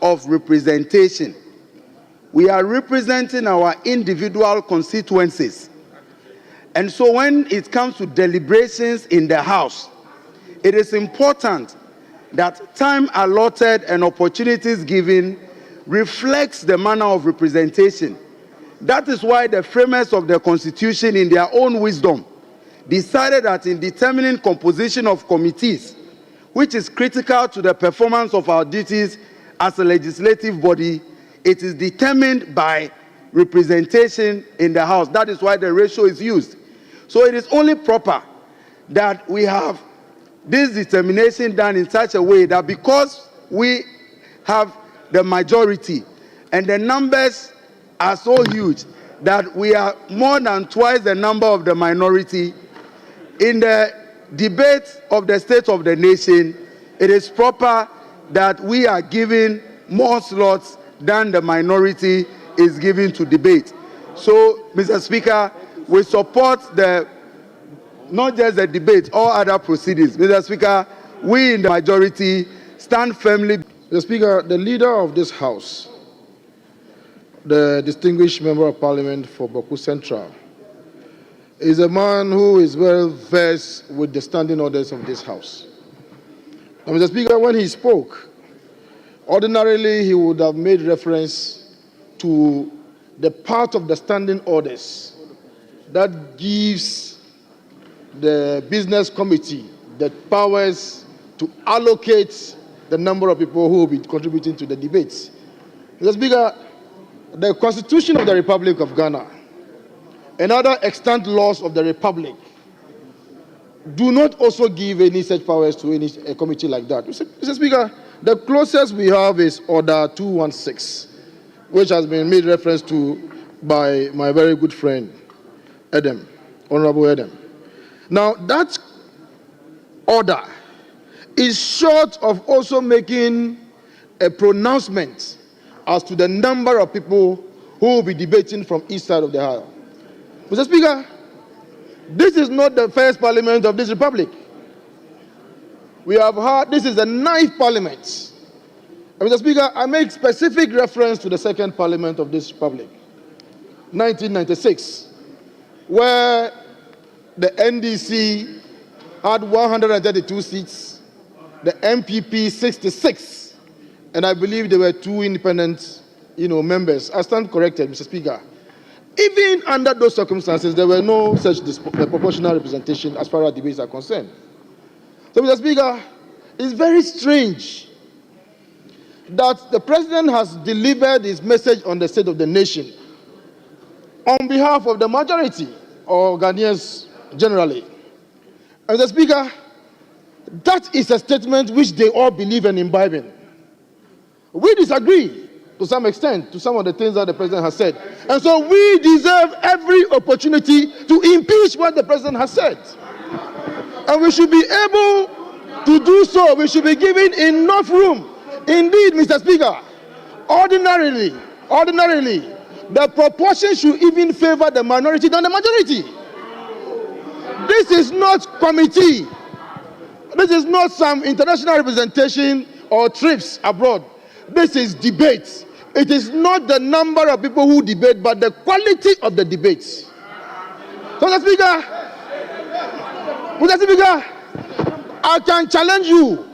of representation. We are representing our individual constituencies. And so when it comes to deliberations in the House, it is important that time allotted and opportunities given reflects the manner of representation. That is why the framers of the Constitution, in their own wisdom, decided that in determining composition of committees, which is critical to the performance of our duties as a legislative body, it is determined by representation in the House. That is why the ratio is used. So it is only proper that we have this determination done in such a way that because we have the majority and the numbers are so huge that we are more than twice the number of the minority, in the debate of the State of the Nation, it is proper that we are giving more slots than the minority is given to debate. So, Mr. Speaker, we support not just the debate, all other proceedings. Mr. Speaker, we in the majority stand firmly. Mr. Speaker, the leader of this House, the distinguished Member of Parliament for Bawku Central, is a man who is well versed with the standing orders of this House. Now, Mr. Speaker, when he spoke, ordinarily he would have made reference to the part of the standing orders that gives the business committee the powers to allocate the number of people who will be contributing to the debates. Mr. Speaker, the Constitution of the Republic of Ghana and other extant laws of the Republic do not also give any such powers to any committee like that. Mr. Speaker, the closest we have is Order 216, which has been made reference to by my very good friend, Edem, Honorable Edem. Now, that order is short of also making a pronouncement as to the number of people who will be debating from each side of the aisle. Mr. Speaker, this is not the first parliament of this republic. We have heard this is the 9th parliament. And Mr. Speaker, I make specific reference to the 2nd parliament of this republic, 1996, where the NDC had 132 seats, the MPP 66, and I believe there were 2 independent, members. I stand corrected, Mr. Speaker. Even under those circumstances, there were no such proportional representation as far as debates are concerned. So, Mr. Speaker, it's very strange that the President has delivered his message on the State of the Nation on behalf of the majority or Ghanaians generally. And Mr. Speaker, that is a statement which they all believe and imbibe in. We disagree to some extent to some of the things that the President has said. And so we deserve every opportunity to impeach what the President has said. And we should be able to do so. We should be given enough room. Indeed, Mr. Speaker, ordinarily, the proportion should even favor the minority than the majority. This is not committee. This is not some international representation or trips abroad. This is debate. It is not the number of people who debate, but the quality of the debates. So, Mr. Speaker, I can challenge you.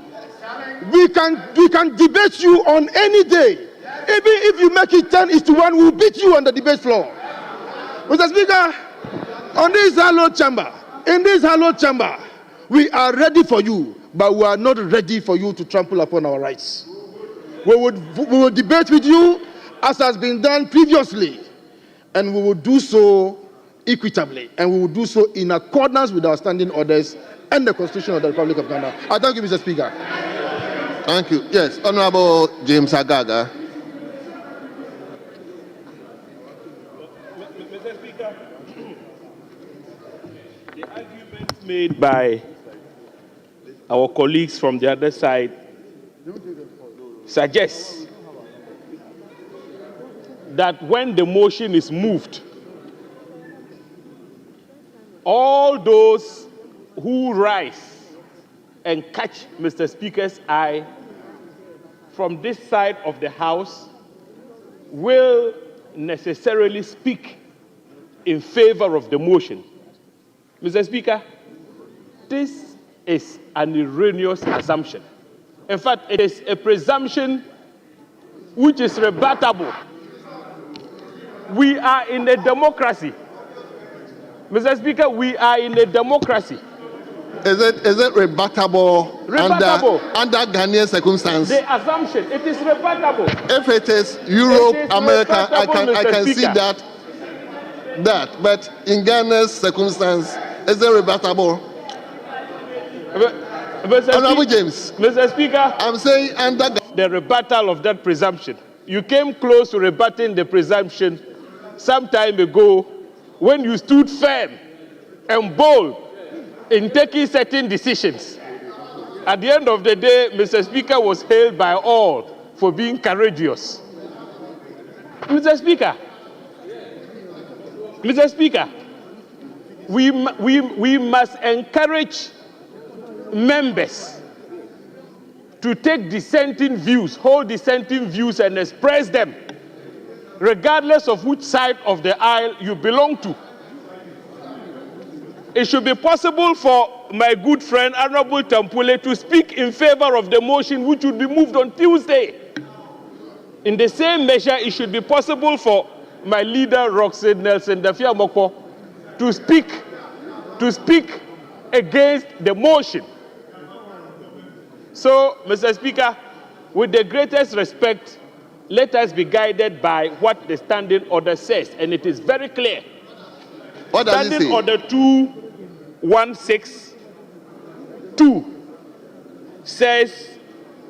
We can debate you on any day. Even if you make it 10-1, we'll beat you on the debate floor. Mr. Speaker, in this hallowed chamber, we are ready for you, but we are not ready for you to trample upon our rights. We will debate with you as has been done previously, and we will do so equitably, and we will do so in accordance with our standing orders and the Constitution of the Republic of Ghana. I thank you, Mr. Speaker. Thank you. Yes, Honorable James Agaga. Mr. Speaker, the arguments made by our colleagues from the other side suggests that when the motion is moved, all those who rise and catch Mr. Speaker's eye from this side of the House will necessarily speak in favor of the motion. Mr. Speaker, this is an erroneous assumption. In fact, it is a presumption which is rebuttable. We are in a democracy. Mr. Speaker, we are in a democracy. Is it rebuttable, Rebuttable. under Ghanaian circumstances? The assumption, it is rebuttable. If it is Europe, It is America, I rebuttable, can Mr. see Speaker. that. But in Ghana's circumstance, is it rebuttable? Honorable James, Mr. Speaker, I'm saying under the rebuttal of that presumption. You came close to rebutting the presumption some time ago when you stood firm and bold in taking certain decisions. At the end of the day, Mr. Speaker was hailed by all for being courageous. Mr. Speaker, we must encourage members to take dissenting views, hold dissenting views and express them, regardless of which side of the aisle you belong to. It should be possible for my good friend Honorable Tampule to speak in favor of the motion which would be moved on Tuesday. In the same measure, it should be possible for my leader Roxanne Nelson Dafiamoko to speak against the motion. So, Mr. Speaker, with the greatest respect, let us be guided by what the standing order says, and it is very clear. what does it Standing say? Order 2162 says,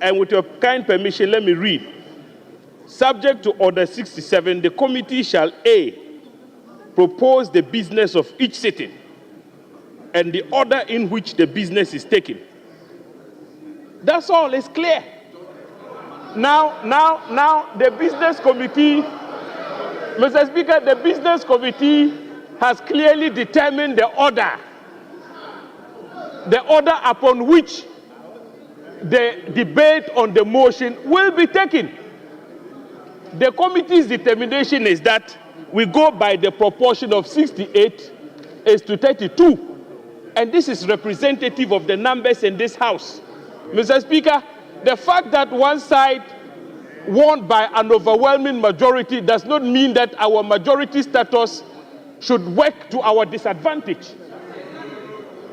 and with your kind permission, let me read. Subject to Order 67, the committee shall A, propose the business of each sitting and the order in which the business is taken. That's all, it's clear. Now, the business committee, Mr. Speaker, the business committee has clearly determined the order upon which the debate on the motion will be taken. The committee's determination is that we go by the proportion of 68:32. And this is representative of the numbers in this House. Mr. Speaker, the fact that one side won by an overwhelming majority does not mean that our majority status should work to our disadvantage.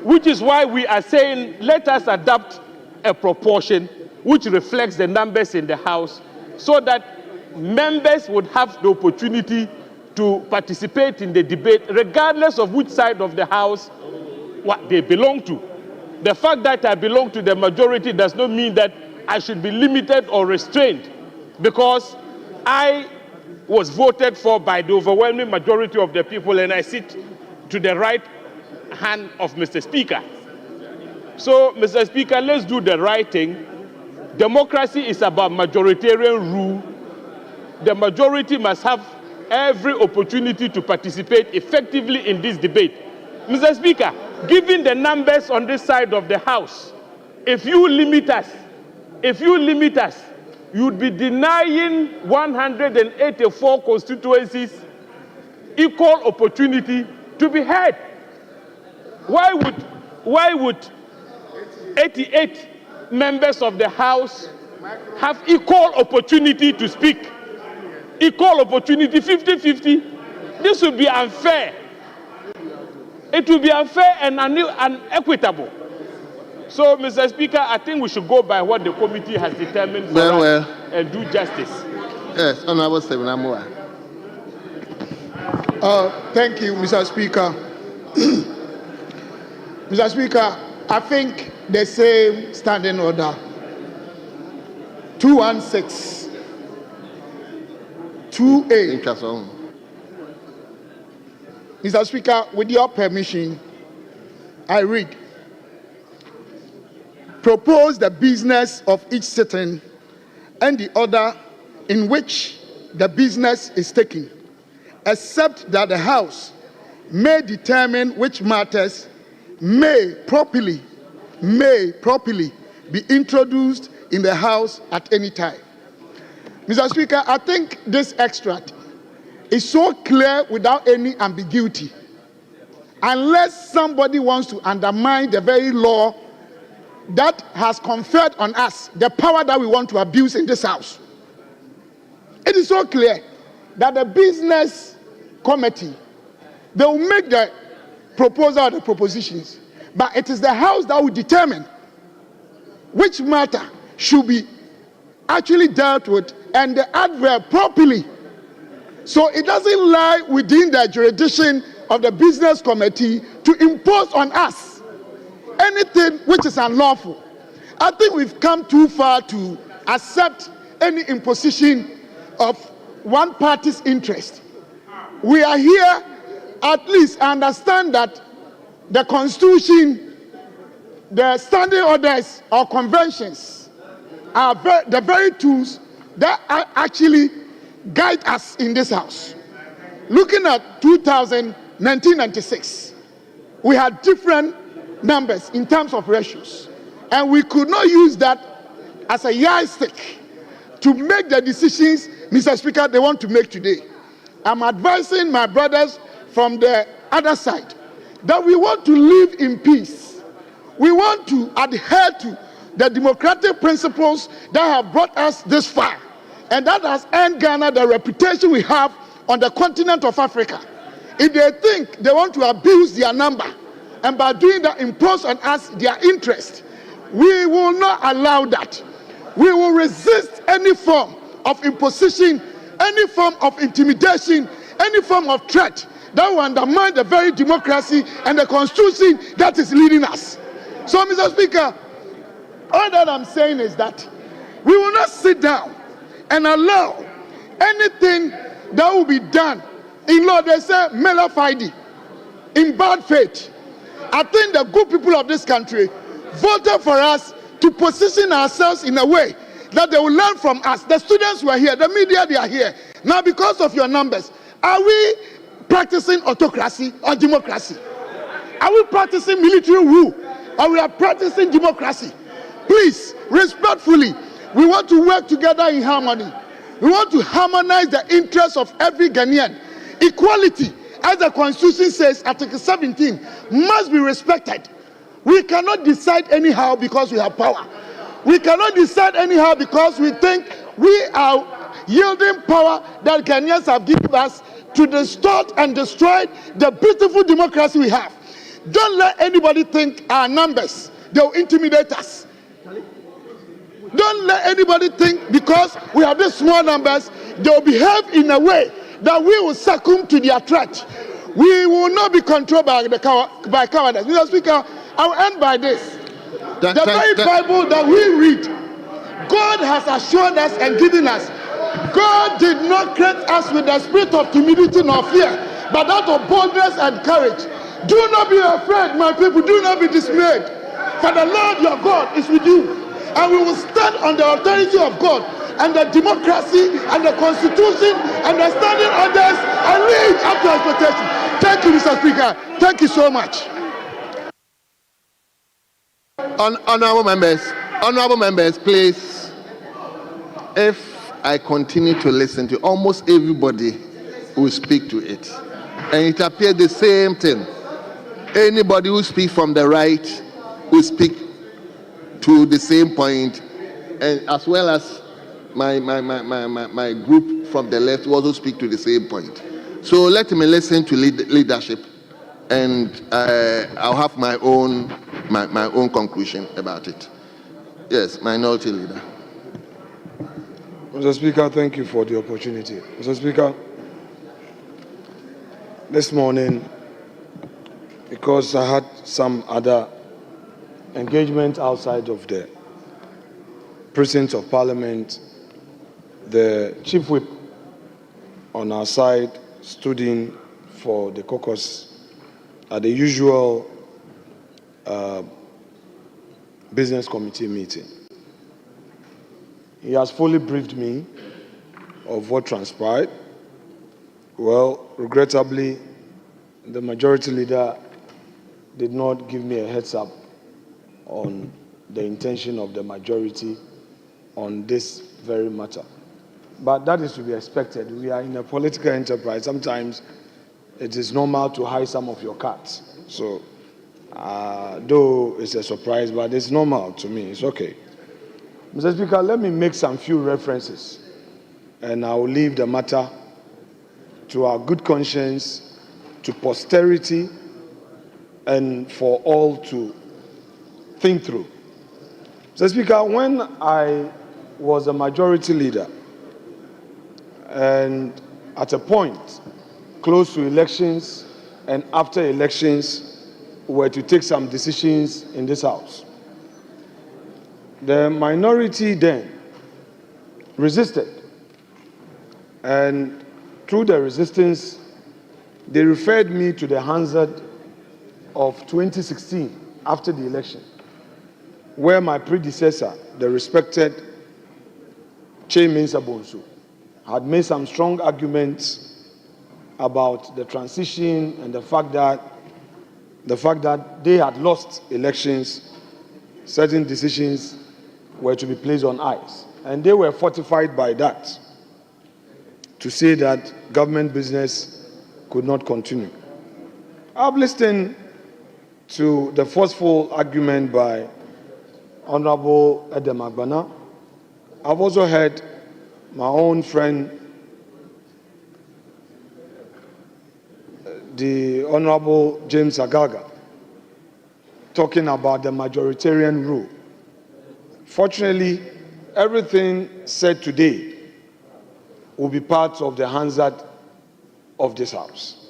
Which is why we are saying, let us adopt a proportion which reflects the numbers in the House so that members would have the opportunity to participate in the debate, regardless of which side of the House what they belong to. The fact that I belong to the majority does not mean that I should be limited or restrained, because I was voted for by the overwhelming majority of the people and I sit to the right hand of Mr. Speaker. So, Mr. Speaker, let's do the right thing. Democracy is about majoritarian rule. The majority must have every opportunity to participate effectively in this debate. Mr. Speaker, given the numbers on this side of the House, if you limit us, you would be denying 184 constituencies equal opportunity to be heard. Why would 88 members of the House have equal opportunity to speak? Equal opportunity, 50-50. This would be unfair. It will be unfair and unequitable. So, Mr. Speaker, I think we should go by what the committee has determined for us and do justice. Yes, Honorable Stephen Amua. Thank you, Mr. Speaker. Mr. Speaker, I think the same standing order 216 2A. Interest on. Mr. Speaker, with your permission, I read. Propose the business of each sitting and the order in which the business is taken, except that the House may determine which matters may properly be introduced in the House at any time. Mr. Speaker, I think this extract is so clear without any ambiguity. Unless somebody wants to undermine the very law that has conferred on us the power that we want to abuse in this house. It is so clear that the business committee, they will make the proposal or the propositions, but it is the house that will determine which matter should be actually dealt with and the adverb properly. So it doesn't lie within the jurisdiction of the business committee to impose on us anything which is unlawful. I think we've come too far to accept any imposition of one party's interest. We are here, at least understand that the Constitution, the standing orders or conventions are the very tools that actually guide us in this house. Looking at 1996, we had different numbers in terms of ratios, and we could not use that as a yardstick to make the decisions, Mr. Speaker, they want to make today. I'm advising my brothers from the other side that we want to live in peace. We want to adhere to the democratic principles that have brought us this far, and that has earned Ghana the reputation we have on the continent of Africa. If they think they want to abuse their number, and by doing that impose on us their interest, we will not allow that. We will resist any form of imposition, any form of intimidation, any form of threat that will undermine the very democracy and the Constitution that is leading us. So, Mr. Speaker, all that I'm saying is that we will not sit down and allow anything that will be done in law. They say mela fide, in bad faith. I think the good people of this country voted for us to position ourselves in a way that they will learn from us. The students who are here, the media, they are here. Now, because of your numbers, are we practicing autocracy or democracy? Are we practicing military rule or we are practicing democracy? Please, respectfully, we want to work together in harmony. We want to harmonize the interests of every Ghanaian. Equality, as the Constitution says, Article 17, must be respected. We cannot decide anyhow because we have power. We cannot decide anyhow because we think we are yielding power that Ghanaians have given us to distort and destroy the beautiful democracy we have. Don't let anybody think our numbers, they'll intimidate us. Don't let anybody think because we have these small numbers, they'll behave in a way that we will succumb to their threat. We will not be controlled by cowardice. Mr. Speaker, I will end by this. The very Bible that we read, God has assured us and given us. God did not create us with the spirit of timidity nor fear, but that of boldness and courage. Do not be afraid, my people. Do not be dismayed. For the Lord your God is with you. And we will stand on the authority of God and the democracy and the Constitution and the standing orders and live up to expectation. Thank you, Mr. Speaker. Thank you so much. Honorable members, please. If I continue to listen to almost everybody who speak to it, and it appears the same thing. Anybody who speaks from the right will speak to the same point, and as well as my group from the left will also speak to the same point. So let me listen to leadership, and I'll have my own conclusion about it. Yes, Minority Leader. Mr. Speaker, thank you for the opportunity. Mr. Speaker, this morning, because I had some other engagement outside of the precincts of Parliament, the Chief Whip on our side stood in for the caucus at the usual business committee meeting. He has fully briefed me of what transpired. Well, regrettably, the majority leader did not give me a heads up on the intention of the majority on this very matter. but that is to be expected. We are in a political enterprise. Sometimes it is normal to hide some of your cards. So, though it's a surprise, but it's normal to me. It's okay. Mr. Speaker, let me make some few references, and I will leave the matter to our good conscience, to posterity, and for all to think through. Mr. Speaker, when I was a majority leader, and at a point close to elections and after elections, were to take some decisions in this House, the minority then resisted. And through the resistance, they referred me to the Hansard of 2016 after the election, where my predecessor, the respected Che Mensa Bonsu, had made some strong arguments about the transition and the fact that they had lost elections, certain decisions were to be placed on ice. And they were fortified by that to say that government business could not continue. I've listened to the forceful argument by Honorable Edem Agbana. I've also heard my own friend, the Honorable James Agaga, talking about the majoritarian rule. Fortunately, everything said today will be part of the Hansard of this House.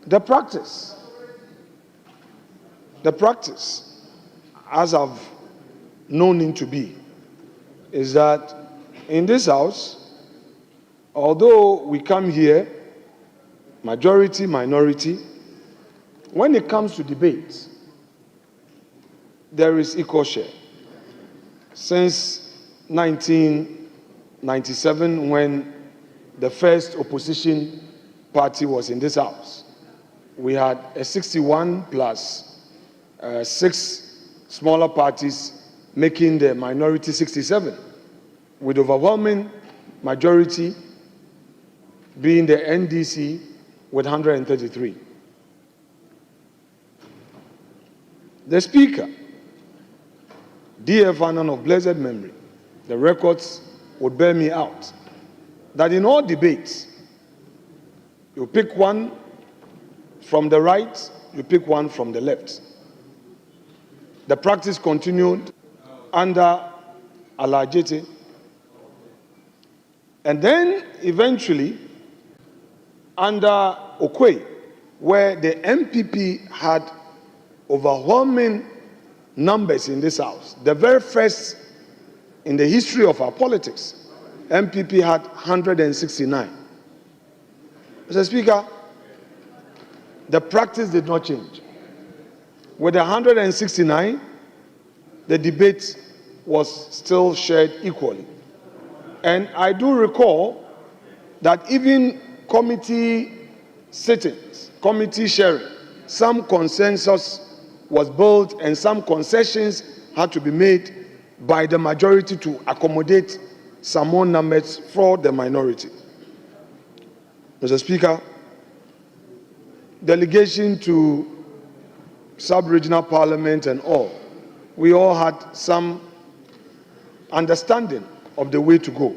The practice, as I've known it to be, is that in this House, although we come here, majority, minority, when it comes to debates, there is equal share. Since 1997, when the first opposition party was in this House, we had a 61 plus 6 smaller parties making the minority 67, with overwhelming majority being the NDC with 133. The Speaker, D.F. Annan of blessed memory, the records would bear me out, that in all debates, you pick one from the right, you pick one from the left. The practice continued under Alajete, and then eventually under Okwe, where the MPP had overwhelming numbers in this House. The very first in the history of our politics, MPP had 169. Mr. Speaker, the practice did not change. With the 169, the debate was still shared equally. And I do recall that even committee sittings, committee sharing, some consensus was built and some concessions had to be made by the majority to accommodate some more numbers for the minority. Mr. Speaker, delegation to sub-regional parliament and all, we all had some understanding of the way to go.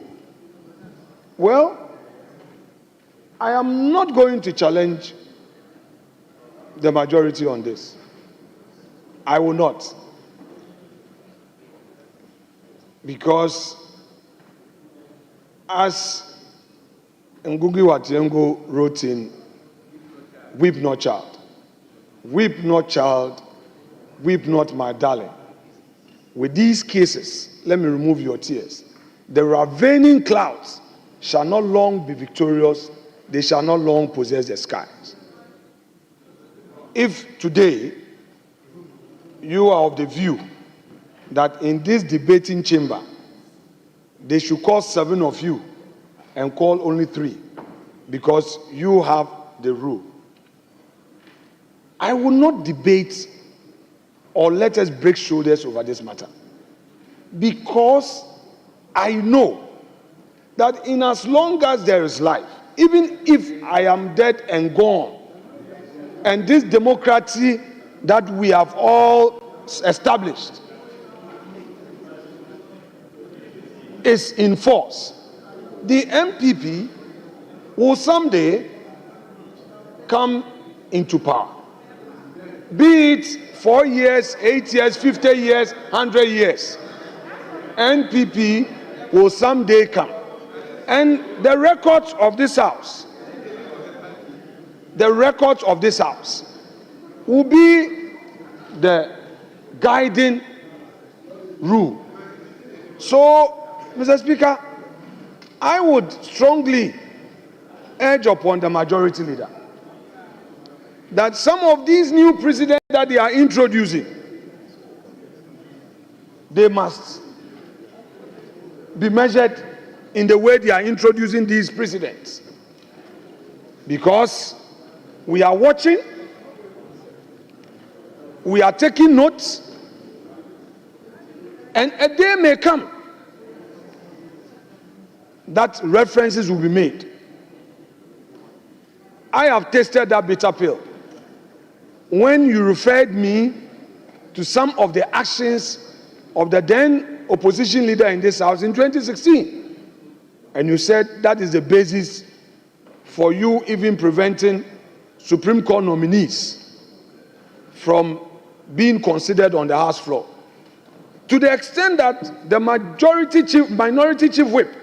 Well, I am not going to challenge the majority on this. I will not. Because as Ngugi wa Thiong'o wrote in Weep Not Child, weep not child, weep not my darling. With these cases, let me remove your tears. The ravening clouds shall not long be victorious, they shall not long possess the skies. If today you are of the view that in this debating chamber, they should call 7 of you and call only 3 because you have the rule, I will not debate or let us break shoulders over this matter. because I know that in as long as there is life, even if I am dead and gone, and this democracy that we have all established is in force, the MPP will someday come into power. Be it 4 years, 8 years, 50 years, 100 years. NPP will someday come. And the records of this house, will be the guiding rule. So, Mr. Speaker, I would strongly urge upon the majority leader that some of these new presidents that they are introducing, they must be measured in the way they are introducing these presidents. Because we are watching, we are taking notes, and a day may come that references will be made. I have tasted that bitter pill when you referred me to some of the actions of the then opposition leader in this house in 2016. And you said that is the basis for you even preventing Supreme Court nominees from being considered on the House floor. To the extent that the minority chief whip,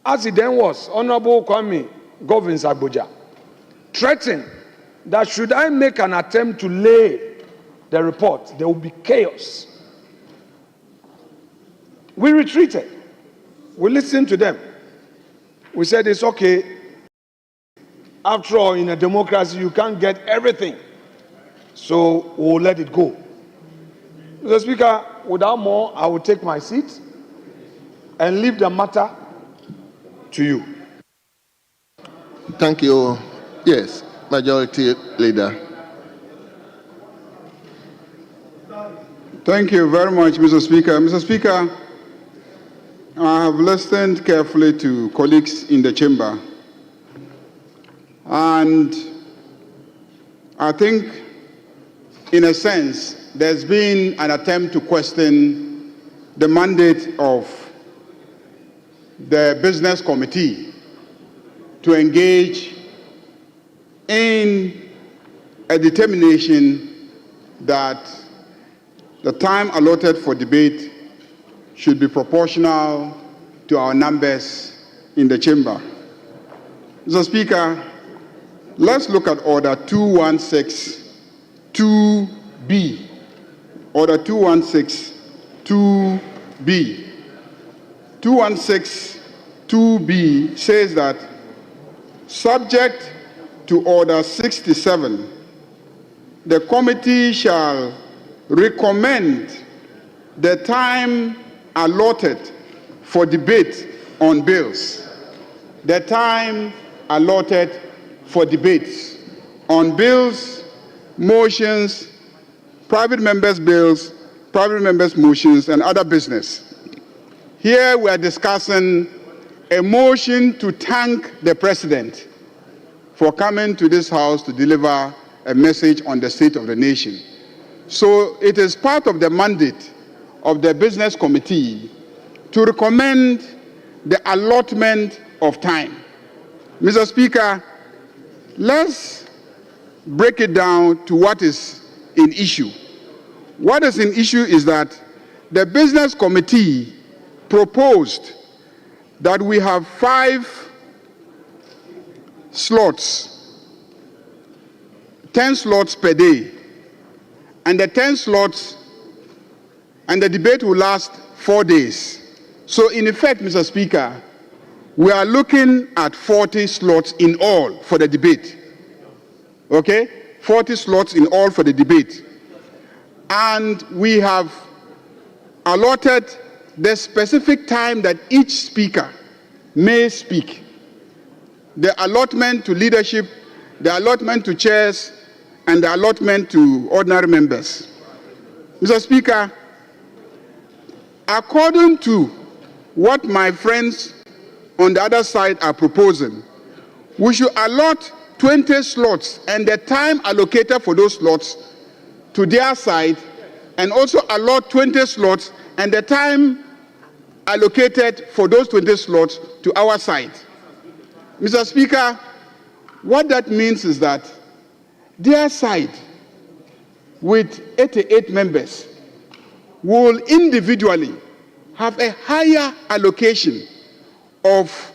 as he then was, Honorable Kwame Govins Abuja, threatened that should I make an attempt to lay the report, there will be chaos. We retreated. We listened to them. We said it's okay. After all, in a democracy, you can't get everything. So we'll let it go. Mr. Speaker, without more, I will take my seat and leave the matter to you. Thank you. Yes, Majority Leader. Thank you very much, Mr. Speaker. Mr. Speaker, I have listened carefully to colleagues in the chamber, and I think, in a sense, there's been an attempt to question the mandate of the Business Committee to engage in a determination that the time allotted for debate should be proportional to our numbers in the chamber. Mr. Speaker, let's look at Order 216-2B. Order 216-2B. 216-2B says that, subject to Order 67, the committee shall recommend the time allotted for debate on bills. The time allotted for debates on bills, motions, private members' bills, private members' motions, and other business. Here we are discussing a motion to thank the President for coming to this House to deliver a message on the state of the nation. So it is part of the mandate of the Business Committee to recommend the allotment of time. Mr. Speaker, let's break it down to what is in issue. What is in issue is that the Business Committee proposed that we have 5 slots, 10 slots per day, and the 10 slots and the debate will last 4 days. So in effect, Mr. Speaker, we are looking at 40 slots in all for the debate. Okay? 40 slots in all for the debate. And we have allotted the specific time that each speaker may speak. The allotment to leadership, the allotment to chairs, and the allotment to ordinary members. Mr. Speaker, according to what my friends on the other side are proposing, we should allot 20 slots and the time allocated for those slots to their side, and also allot 20 slots and the time allocated for those 20 slots to our side. Mr. Speaker, what that means is that their side, with 88 members, will individually have a higher allocation of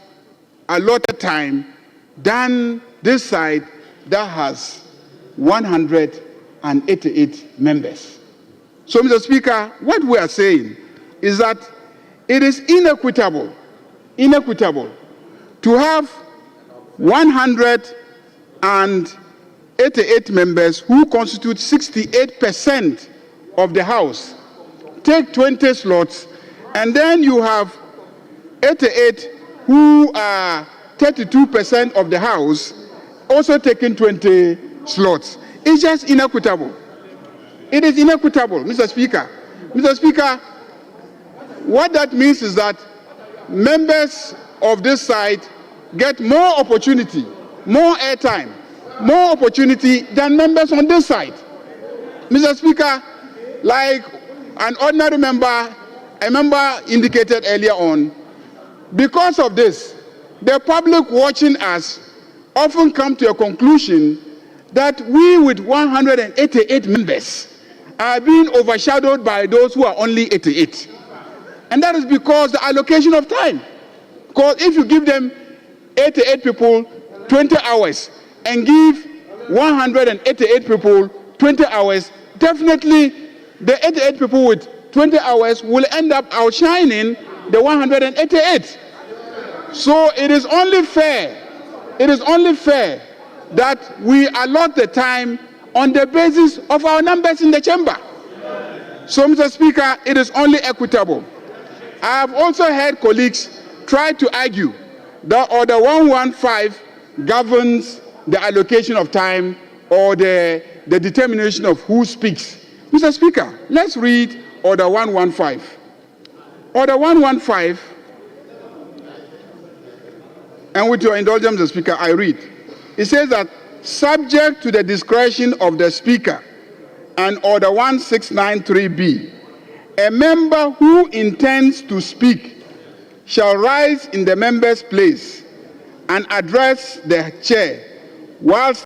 allotted time than this side that has 188 members. So, Mr. Speaker, what we are saying is that it is inequitable to have 188 members who constitute 68% of the House take 20 slots, and then you have 88 who are 32% of the House also taking 20 slots. It's just inequitable. It is inequitable, Mr. Speaker. Mr. Speaker, what that means is that members of this side get more opportunity, more airtime, more opportunity than members on this side. Mr. Speaker, like an ordinary member, a member indicated earlier on, because of this, the public watching us often come to a conclusion that we with 188 members are being overshadowed by those who are only 88. And that is because the allocation of time. Because if you give them 88 people 20 hours and give 188 people 20 hours, definitely the 88 people with 20 hours will end up outshining the 188. So it is only fair that we allot the time on the basis of our numbers in the chamber. So, Mr. Speaker, it is only equitable. I have also heard colleagues try to argue that Order 115 governs the allocation of time or the determination of who speaks. Mr. Speaker, let's read Order 115. Order 115, and with your indulgence, Mr. Speaker, I read. It says that subject to the discretion of the Speaker and Order 1693B, a member who intends to speak shall rise in the member's place and address the chair whilst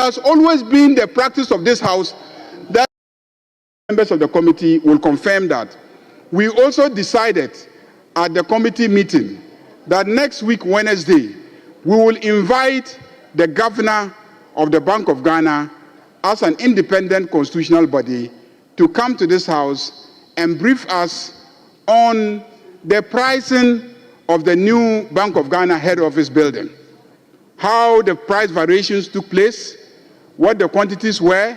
has always been the practice of this House that members of the committee will confirm that. We also decided at the committee meeting that next week, Wednesday, we will invite the governor of the Bank of Ghana as an independent constitutional body to come to this House and brief us on the pricing of the new Bank of Ghana head office building, how the price variations took place, what the quantities were,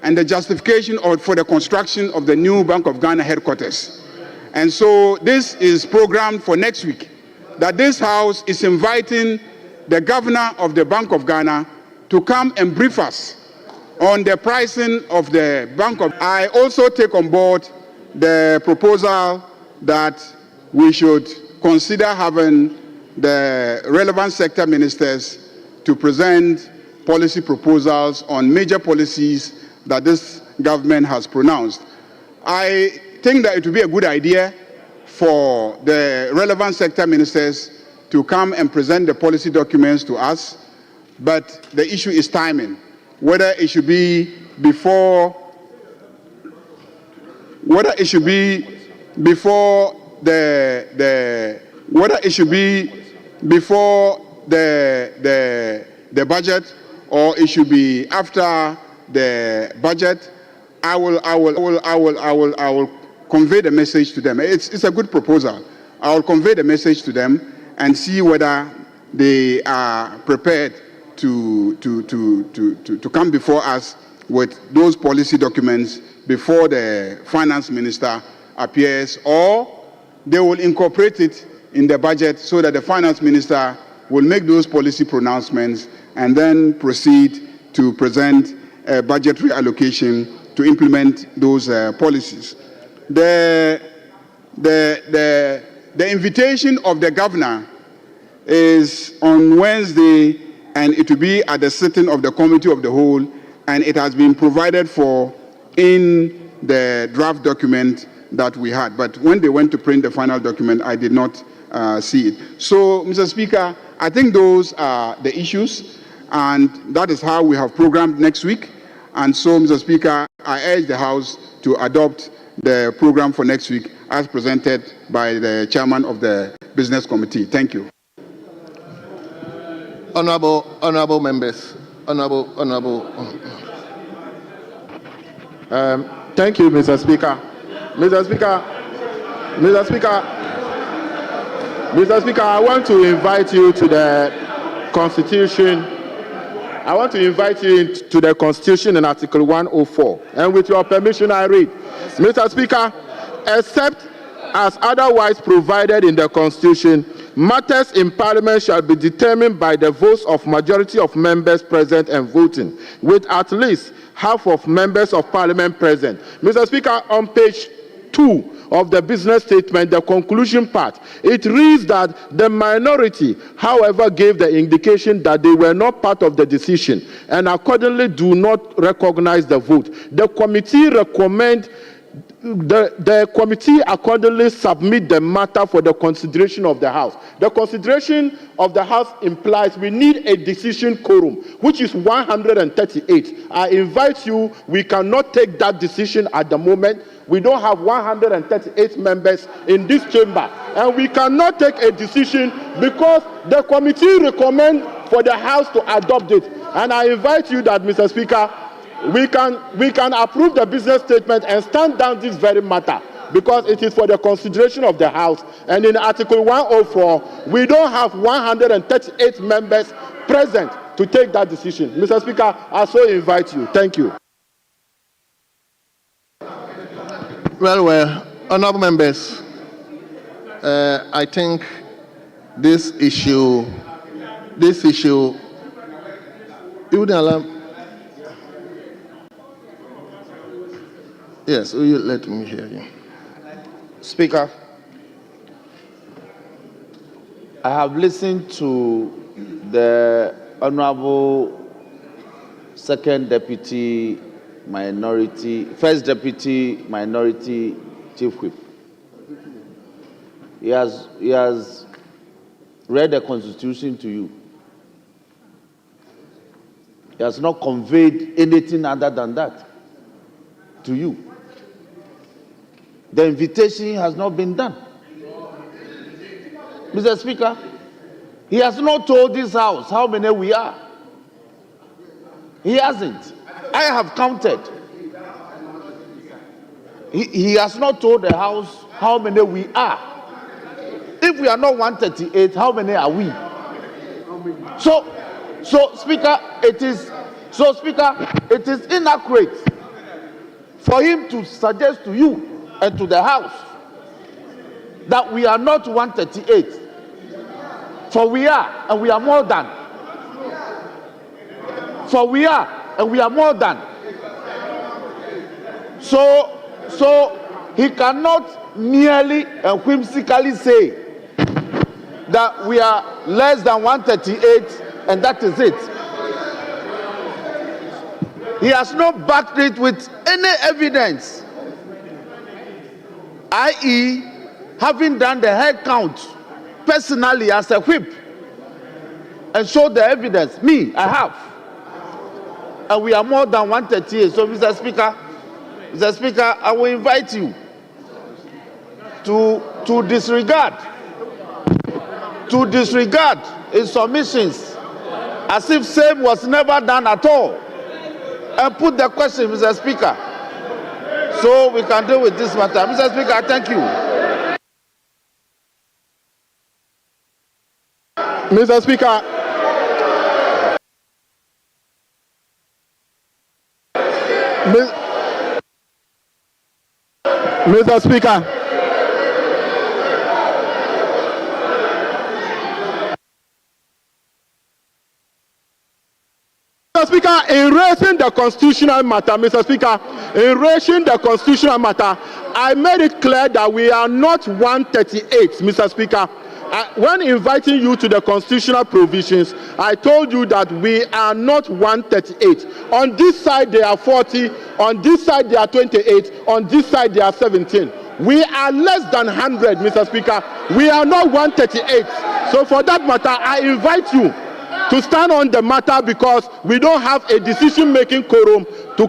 and the justification for the construction of the new Bank of Ghana headquarters. And so this is programmed for next week, that this House is inviting the governor of the Bank of Ghana to come and brief us on the pricing of the Bank of. I also take on board the proposal that we should consider having the relevant sector ministers to present policy proposals on major policies that this government has pronounced. I think that it would be a good idea for the relevant sector ministers to come and present the policy documents to us, but the issue is timing, whether it should be before the budget, or it should be after the budget. I will convey the message to them. It's a good proposal. I will convey the message to them and see whether they are prepared to come before us with those policy documents before the finance minister appears, or they will incorporate it in the budget so that the finance minister will make those policy pronouncements and then proceed to present a budgetary allocation to implement those policies. The invitation of the governor is on Wednesday, and it will be at the sitting of the Committee of the Whole, and it has been provided for in the draft document that we had. But when they went to print the final document, I did not see it. So, Mr. Speaker, I think those are the issues, and that is how we have programmed next week. And so, Mr. Speaker, I urge the House to adopt the program for next week as presented by the chairman of the Business Committee. Thank you. Honorable members, Thank you, Mr. Speaker. Mr. Speaker, I want to invite you to the Constitution. I want to invite you to the Constitution in Article 104. And with your permission, I read. Mr. Speaker, except as otherwise provided in the Constitution, matters in Parliament shall be determined by the votes of majority of members present and voting, with at least half of members of Parliament present. Mr. Speaker, on page 2 of the business statement, the conclusion part, it reads that the minority, however, gave the indication that they were not part of the decision and accordingly do not recognize the vote. The committee recommend the committee accordingly submit the matter for the consideration of the House. The consideration of the House implies we need a decision quorum, which is 138. I invite you, we cannot take that decision at the moment. We don't have 138 members in this chamber, and we cannot take a decision because the committee recommend for the House to adopt it. And I invite you that, Mr. Speaker, we can approve the business statement and stand down this very matter because it is for the consideration of the House. And in Article 104, we don't have 138 members present to take that decision. Mr. Speaker, I so invite you. Thank you. Well, honorable members, I think this issue, you wouldn't allow. Yes, will you let me hear you? Speaker, I have listened to the Honorable First Deputy Minority Chief Whip. He has read the Constitution to you. He has not conveyed anything other than that to you. The invitation has not been done. Mr. Speaker, he has not told this House how many we are. He hasn't. I have counted. He has not told the House how many we are. If we are not 138, how many are we? So Speaker, it is inaccurate for him to suggest to you and to the House that we are not 138. For we are, and we are more than. For we are, and we are more than. So he cannot merely and whimsically say that we are less than 138 and that is it. He has not backed it with any evidence, i.e., having done the head count personally as a whip and showed the evidence. Me, I have. And we are more than 138. So, Mr. Speaker, I will invite you to disregard his submissions as if same was never done at all, and put the question, Mr. Speaker, so we can deal with this matter. Mr. Speaker, I thank you. Mr. Speaker, Mr. Speaker, Mr. Speaker, in raising the constitutional matter, Mr. Speaker, in raising the constitutional matter, I made it clear that we are not 138, Mr. Speaker. When inviting you to the constitutional provisions, I told you that we are not 138. On this side, they are 40. On this side, they are 28. On this side, they are 17. We are less than 100, Mr. Speaker. We are not 138. So for that matter, I invite you to stand on the matter because we don't have a decision-making quorum to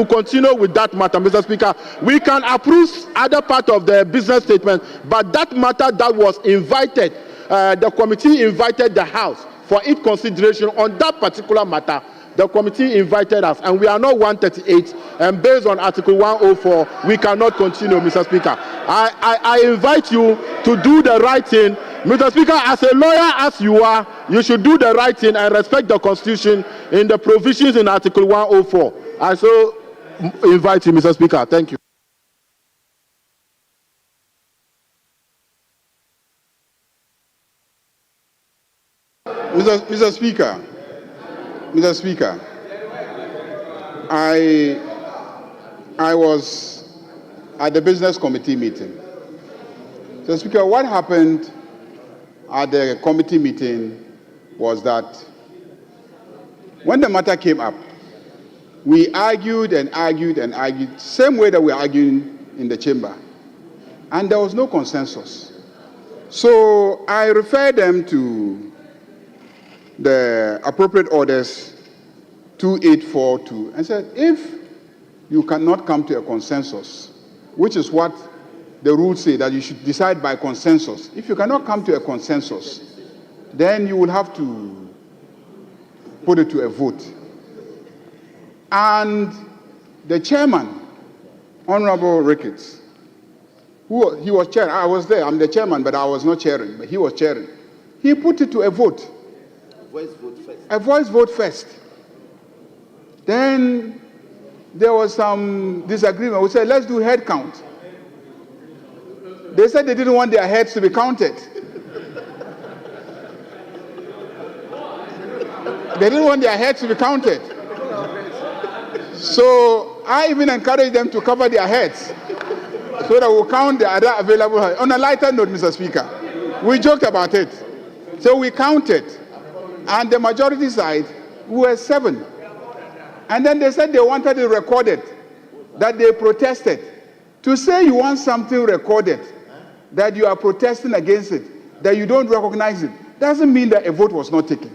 continue with that matter, Mr. Speaker. We can approve other part of the business statement, but that matter that was invited, the committee invited the House for its consideration on that particular matter. The committee invited us, and we are not 138, and based on Article 104, we cannot continue, Mr. Speaker. I invite you to do the right thing. Mr. Speaker, as a lawyer as you are, you should do the right thing and respect the Constitution in the provisions in Article 104. I so invite you, Mr. Speaker. Thank you. Mr. Speaker, I was at the business committee meeting. Mr. Speaker, what happened at the committee meeting was that when the matter came up, we argued and argued and argued, same way that we're arguing in the chamber, and there was no consensus. So I referred them to the appropriate orders 2842 and said, if you cannot come to a consensus, which is what the rules say, that you should decide by consensus. If you cannot come to a consensus, then you will have to put it to a vote. And the chairman, Honorable Ricketts, he was chairing. I was there. I'm the chairman, but I was not chairing. But he was chairing. He put it to a vote. Voice vote first. A voice vote first. Then there was some disagreement. We said, let's do head count. They said they didn't want their heads to be counted. They didn't want their heads to be counted. So I even encouraged them to cover their heads so that we'll count the other available heads. On a lighter note, Mr. Speaker, we joked about it. So we counted. And the majority side were 7. And then they said they wanted it recorded, that they protested. To say you want something recorded, that you are protesting against it, that you don't recognize it, doesn't mean that a vote was not taken.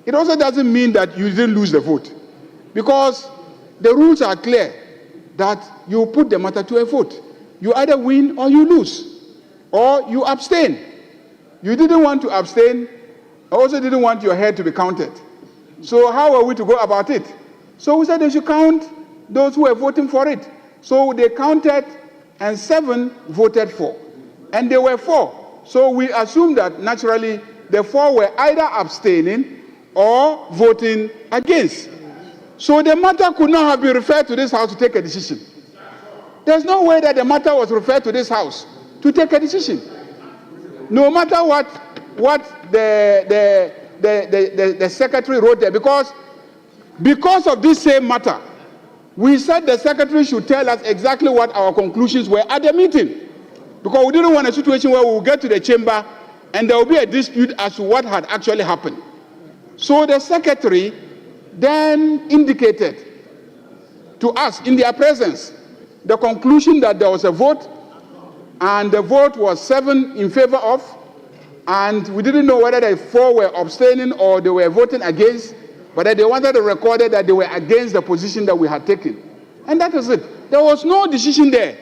it also doesn't mean that you didn't lose the vote, because the rules are clear that you put the matter to a vote. You either win or you lose, or you abstain. You didn't want to abstain, also didn't want your head to be counted. So how are we to go about it? So we said they should count those who were voting for it. So they counted, and 7 voted for, and there were 4. So we assume that naturally the 4 were either abstaining or voting against. So the matter could not have been referred to this House to take a decision. There's no way that the matter was referred to this House to take a decision. No matter what the secretary wrote there, because of this same matter, we said the secretary should tell us exactly what our conclusions were at the meeting, because we didn't want a situation where we will get to the chamber and there will be a dispute as to what had actually happened. So the secretary then indicated to us in their presence the conclusion that there was a vote, and the vote was 7 in favor of, and we didn't know whether the 4 were abstaining or they were voting against, but that they wanted to record it that they were against the position that we had taken. And that is it. There was no decision there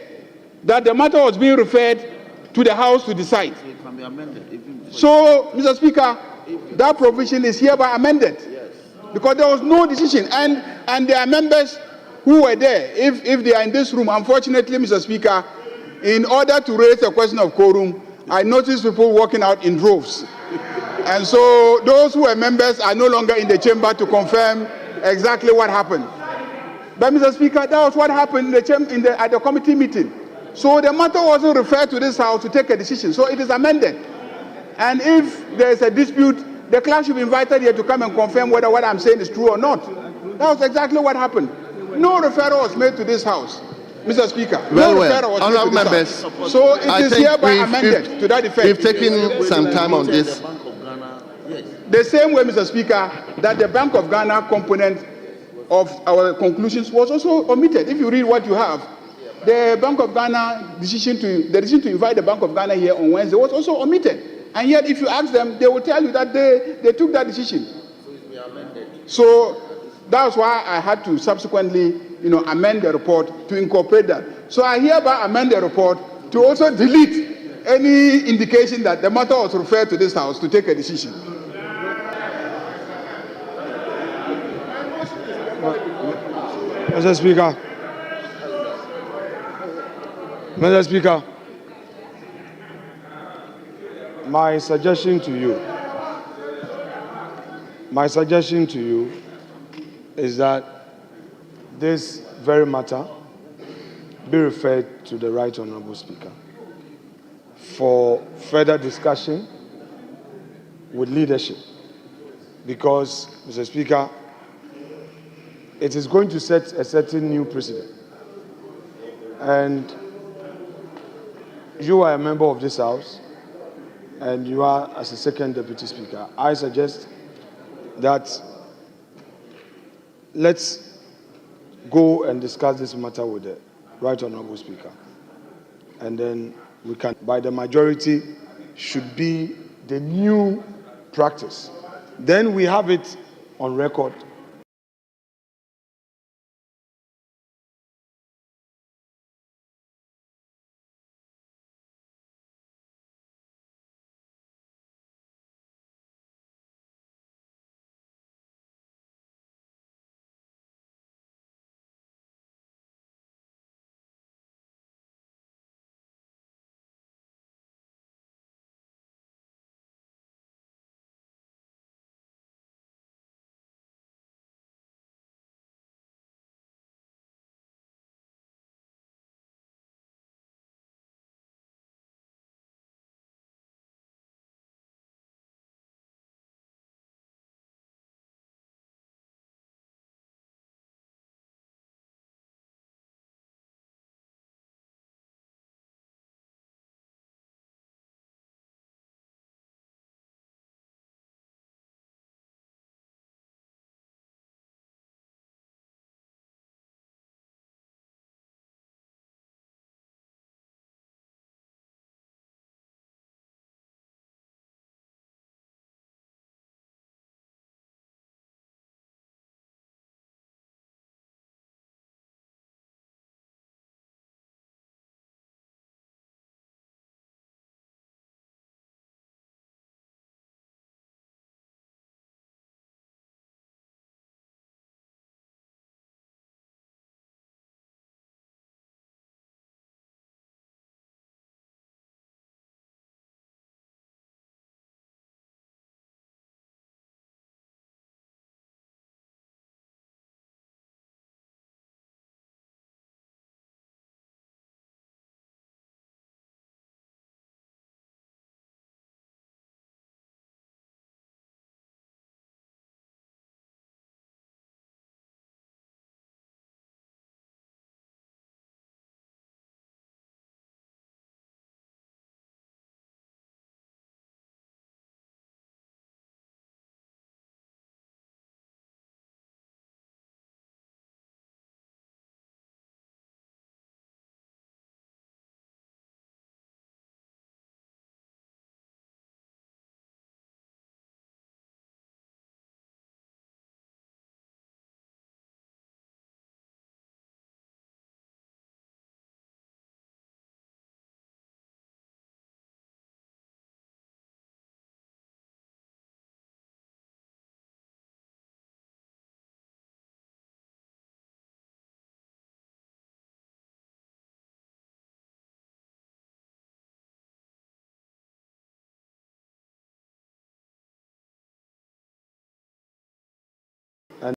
that the matter was being referred to the House to decide. So, Mr. Speaker, that provision is hereby amended, because there was no decision. And there are members who were there. If they are in this room, unfortunately, Mr. Speaker, in order to raise a question of quorum, I noticed people walking out in droves. And so those who were members are no longer in the chamber to confirm exactly what happened. But, Mr. Speaker, that was what happened at the committee meeting. So the matter wasn't referred to this House to take a decision. So it is amended. And if there is a dispute, the clerk should be invited here to come and confirm whether what I'm saying is true or not. That was exactly what happened. No referral was made to this House, Mr. Speaker. No referral was made to this House. So it is hereby amended to that effect. We've taken some time on this. The same way, Mr. Speaker, that the Bank of Ghana component of our conclusions was also omitted. If you read what you have, the Bank of Ghana decision to invite the Bank of Ghana here on Wednesday was also omitted. And yet, if you ask them, they will tell you that they took that decision. So that's why I had to subsequently, amend the report to incorporate that. So I hereby amend the report to also delete any indication that the matter was referred to this House to take a decision. Mr. Speaker, my suggestion to you is that this very matter be referred to the Right Honorable Speaker for further discussion with leadership, because, Mr. Speaker, it is going to set a certain new precedent. And you are a member of this House, and you are as a second Deputy Speaker. I suggest that let's go and discuss this matter with the Right Honorable Speaker. And then we can, by the majority, should be the new practice. Then we have it on record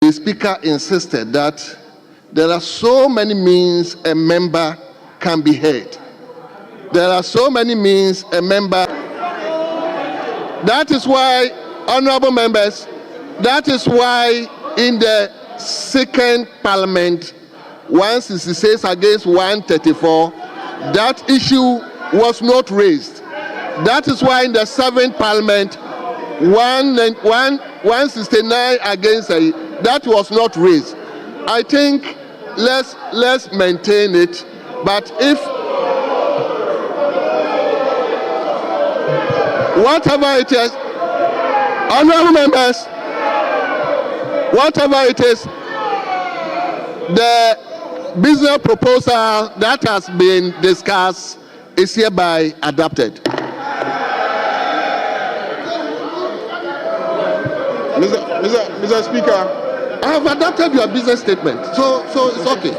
the Speaker insisted that there are so many means a member can be heard. There are so many means a member. That is why, honorable members, that is why in the second parliament, 166 against 134, that issue was not raised. That is why in the seventh parliament, 169 against that was not raised. I think let's maintain it. But if whatever it is, honorable members, whatever it is, the business proposal that has been discussed is hereby adopted. Mr. Speaker, I have adopted your business statement, so it's okay.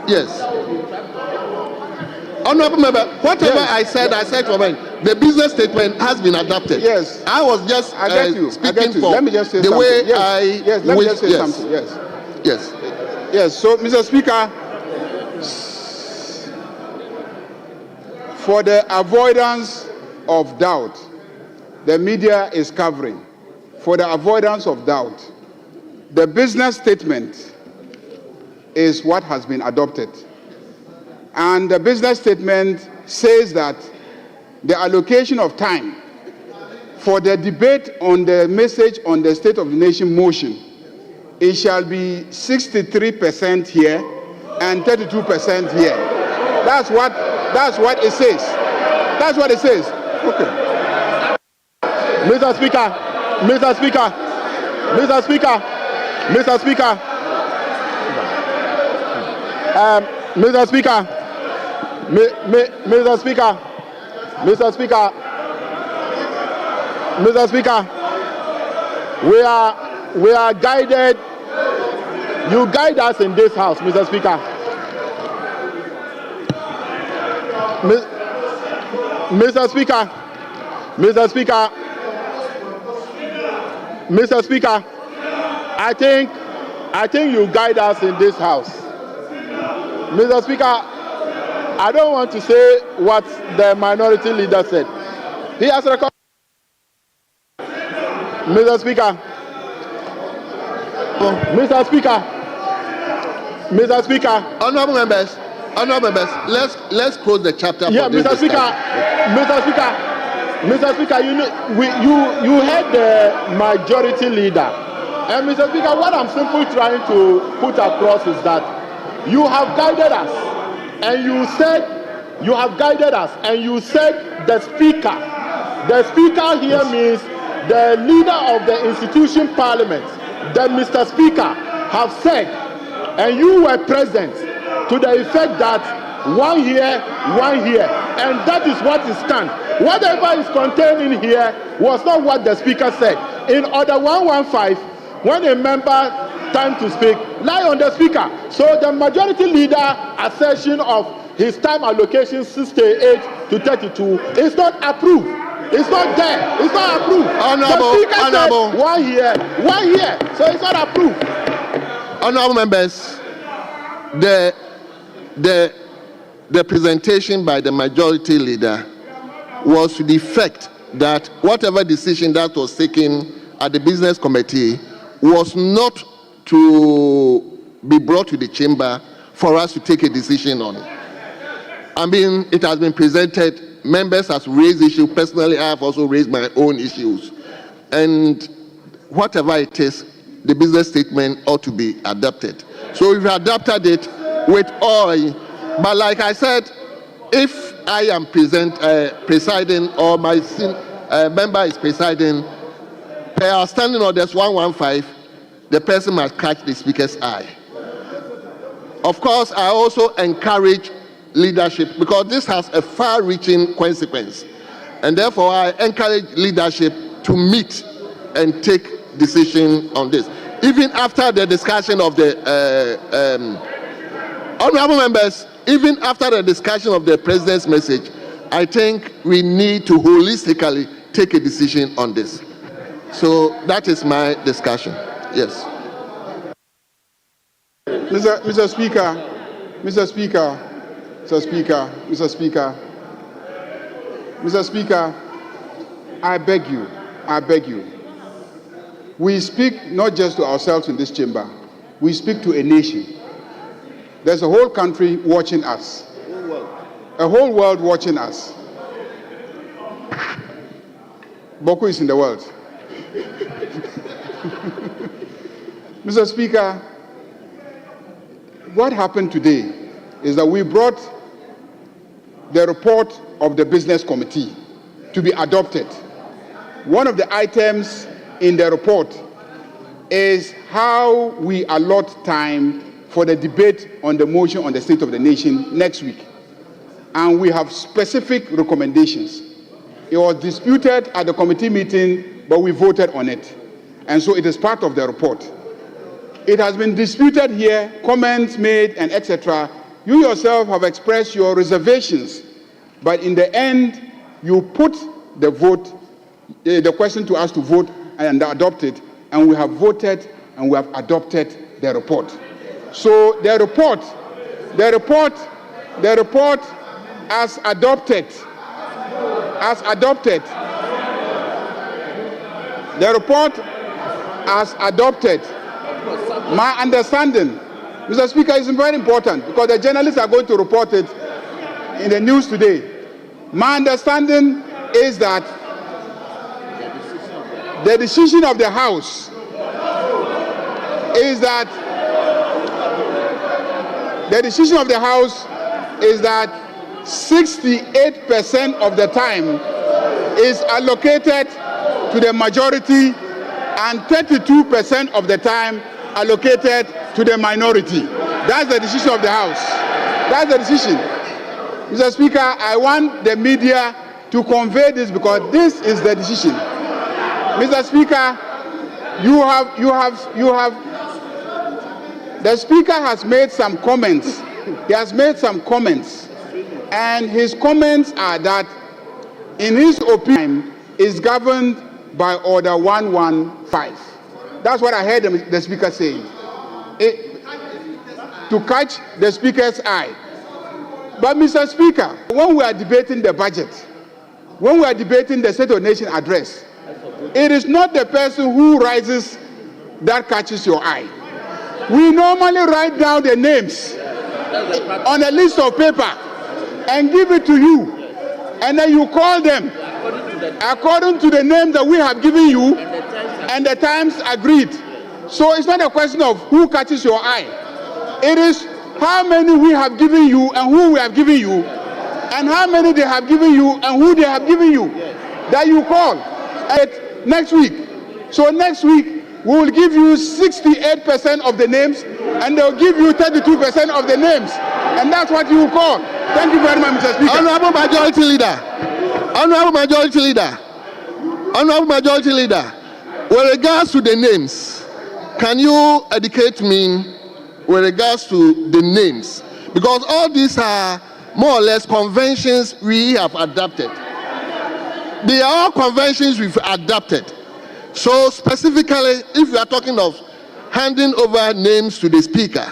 Yes. Honorable member, whatever Yes. I said for me. The business statement has been adopted. Yes. I was just I get you. speaking for Let me just say the something. way Yes, let me just say something. Yes. Yes. Yes, so Mr. Speaker, for the avoidance of doubt, the media is covering. For the avoidance of doubt, the business statement is what has been adopted. And the business statement says that the allocation of time for the debate on the message on the State of the Nation motion, it shall be 63% here and 32% here. That's what it says. That's what it says. Okay. Mr. Speaker, Mr. Speaker, Mr. Speaker, Mr. Speaker, Mr. Speaker, Mr. Speaker, Mr. Speaker, Mr. Speaker, we are guided. You guide us in this house, Mr. Speaker. Mr. Speaker, Mr. Speaker, Mr. Speaker, I think you guide us in this house. Mr. Speaker, I don't want to say what the minority leader said. He has recorded. Mr. Speaker, Mr. Speaker, Mr. Speaker. Honorable members, let's close the chapter. Yeah, for this Mr. Speaker, Mr. Speaker, you heard the majority leader, and Mr. Speaker, what I'm simply trying to put across is that you have guided us, and you said the speaker here means the leader of the institution parliament, that Mr. Speaker have said, and you were present to the effect that one here, and that is what is stand. Whatever is contained in here was not what the speaker said. In order 115, when a member time to speak, lie on the speaker. So the majority leader assertion of his time allocation 68 to 32 is not approved. It's not there. It's not approved. Honorable, the speaker honorable. said one here, so it's not approved. Honorable members, the presentation by the majority leader was to the effect that whatever decision that was taken at the business committee was not to be brought to the chamber for us to take a decision on it. I mean, it has been presented, members have raised issues. Personally, I have also raised my own issues. And whatever it is, the business statement ought to be adopted. So we've adopted it with all. But like I said, if I am presiding or my member is presiding, per our standing orders 115, the person must catch the speaker's eye. Of course, I also encourage leadership because this has a far-reaching consequence. And therefore, I encourage leadership to meet and take decision on this. Even after the discussion of the honorable members, even after the discussion of the president's message, I think we need to holistically take a decision on this. So that is my discussion. Yes. Mr. Speaker, Mr. Speaker, Mr. Speaker, Mr. Speaker, Mr. Speaker, I beg you. We speak not just to ourselves in this chamber, we speak to a nation. There's a whole country watching us, a whole world watching us. Boko is in the world. Mr. Speaker, what happened today is that we brought the report of the Business Committee to be adopted. One of the items in the report is how we allot time for the debate on the motion on the State of the Nation next week. And we have specific recommendations. It was disputed at the committee meeting, but we voted on it. And so it is part of the report. It has been disputed here, comments made, and etc. You yourself have expressed your reservations, but in the end, you put the vote, the question to us to vote and adopt it, and we have voted and we have adopted the report. So the report as adopted, the report as adopted. My understanding, Mr. Speaker, is very important because the journalists are going to report it in the news today. My understanding is that the decision of the House is that 68% of the time is allocated to the majority and 32% of the time allocated to the minority. That's the decision of the House. That's the decision. Mr. Speaker, I want the media to convey this because this is the decision. Mr. Speaker, the Speaker has made some comments. He has made some comments. And his comments are that, in his opinion, is governed by Order 115. That's what I heard the Speaker saying. To catch the Speaker's eye. But Mr. Speaker, when we are debating the budget, when we are debating the State of the Nation address, it is not the person who rises that catches your eye. We normally write down the names on a list of paper and give it to you. And then you call them according to the name that we have given you and the times agreed. So it's not a question of who catches your eye. It is how many we have given you and who we have given you, and how many they have given you and who they have given you, that you call next week. So next week, we will give you 68% of the names, and they'll give you 32% of the names. And that's what you will call. Thank you very much, Mr. Speaker. Honorable Majority Leader, with regards to the names, can you educate me with regards to the names? Because all these are more or less conventions we have adopted. They are all conventions we've adopted. So specifically, if you are talking of handing over names to the Speaker,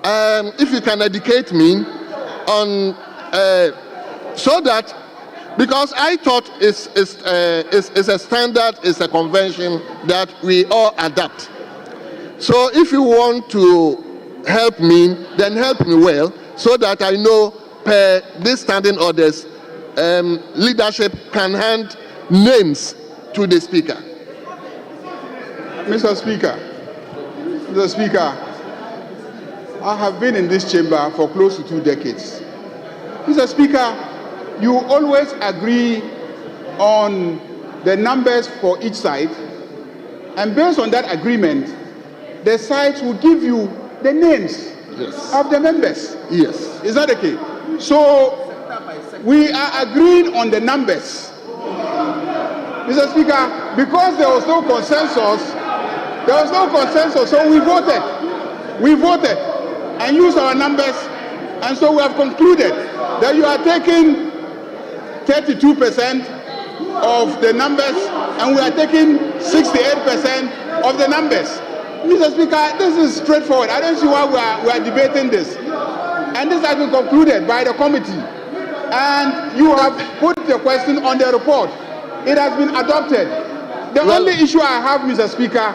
if you can educate me on, so that, because I thought it's a standard, it's a convention that we all adopt. So if you want to help me, then help me well, so that I know per these standing orders, leadership can hand names to the Speaker. Mr. Speaker, I have been in this chamber for close to 2 decades. Mr. Speaker, you always agree on the numbers for each side, and based on that agreement, the sides will give you the names of the members. Yes. Is that okay? So we are agreeing on the numbers. Mr. Speaker, because there was no consensus, so we voted and used our numbers, and so we have concluded that you are taking 32% of the numbers and we are taking 68% of the numbers. Mr. Speaker, this is straightforward. I don't see why we are debating this. And this has been concluded by the committee. And you have put the question on the report. It has been adopted. The only issue I have, Mr. Speaker,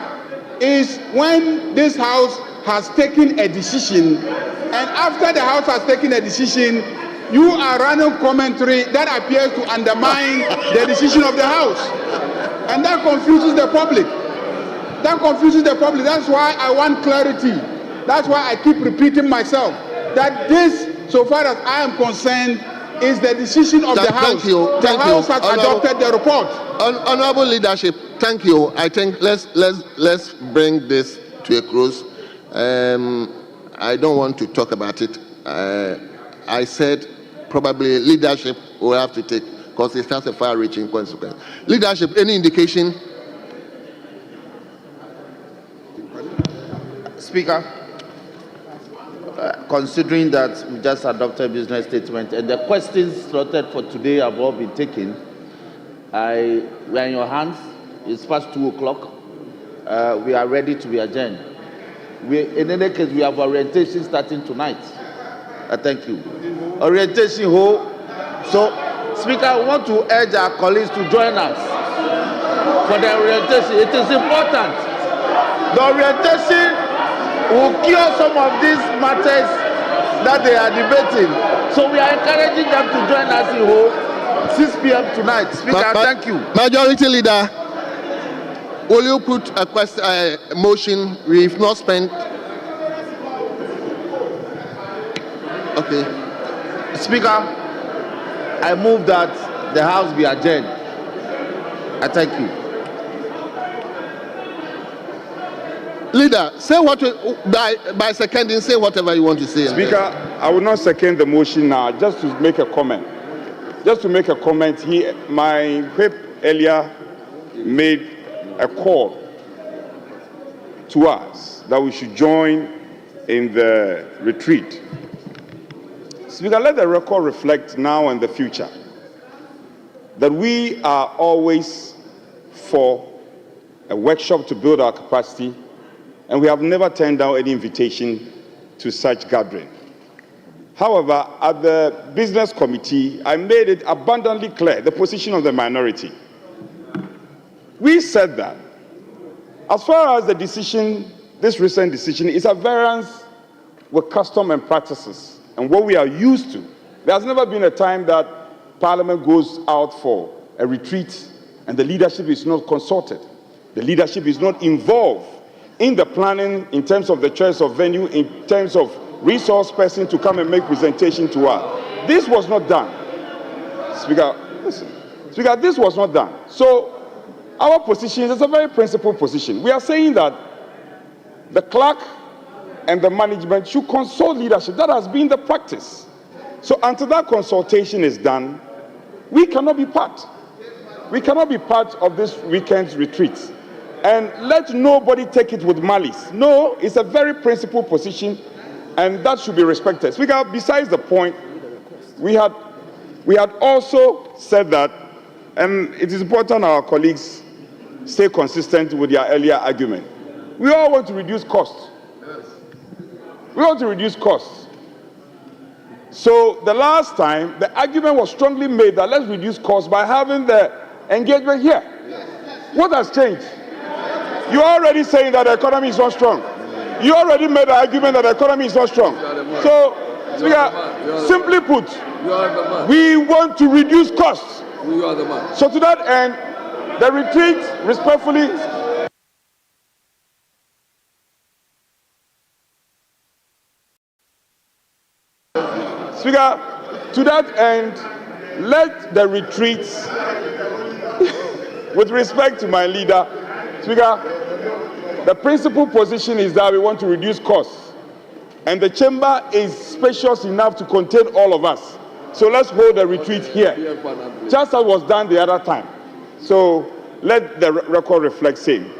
is when this House has taken a decision, and after the House has taken a decision, you are running commentary that appears to undermine the decision of the House. And that confuses the public. That confuses the public. That's why I want clarity. That's why I keep repeating myself that this, so far as I am concerned, is the decision of the House. The House has adopted the report. Honorable leadership, thank you. I think let's bring this to a close. I don't want to talk about it. I said probably leadership will have to take, because it has a far-reaching consequence. Leadership, any indication? Speaker, considering that we just adopted business statement and the questions slotted for today have all been taken, we are in your hands. It's past 2 o'clock. We are ready to be adjourned. In any case, we have orientation starting tonight. Thank you. Orientation hall. So, Speaker, I want to urge our colleagues to join us for the orientation. It is important. The orientation will cure some of these matters that they are debating. So we are encouraging them to join us in hall 6 p.m. tonight. Speaker, thank you. Majority Leader, will you put a motion? We've not spent. Okay. Speaker, I move that the House be adjourned. I thank you. Leader, say what by seconding, say whatever you want to say. Speaker, I will not second the motion now, just to make a comment. Just to make a comment, my whip earlier made a call to us that we should join in the retreat. Speaker, let the record reflect now and the future that we are always for a workshop to build our capacity, and we have never turned down any invitation to such gathering. However, at the business committee, I made it abundantly clear the position of the minority. We said that as far as the decision, this recent decision, is at variance with custom and practices and what we are used to. There has never been a time that Parliament goes out for a retreat and the leadership is not consulted. The leadership is not involved in the planning in terms of the choice of venue, in terms of resource person to come and make presentation to us. This was not done. Speaker, listen. Speaker, this was not done. So our position is a very principled position. We are saying that the clerk and the management should consult leadership. That has been the practice. So until that consultation is done, we cannot be part. We cannot be part of this weekend's retreat. And let nobody take it with malice. No, it's a very principled position, and that should be respected. Speaker, besides the point, we had also said that, and it is important our colleagues stay consistent with their earlier argument. We all want to reduce costs. We want to reduce costs. So the last time, the argument was strongly made that let's reduce costs by having the engagement here. What has changed? You're already saying that the economy is not strong. You already made the argument that the economy is not strong. So, Speaker, simply put, we want to reduce costs. So to that end, the retreat, respectfully, Speaker, to that end, let the retreats, with respect to my leader, Speaker, the principal position is that we want to reduce costs. And the chamber is spacious enough to contain all of us. So let's hold a retreat here, just as was done the other time. So let the record reflect same.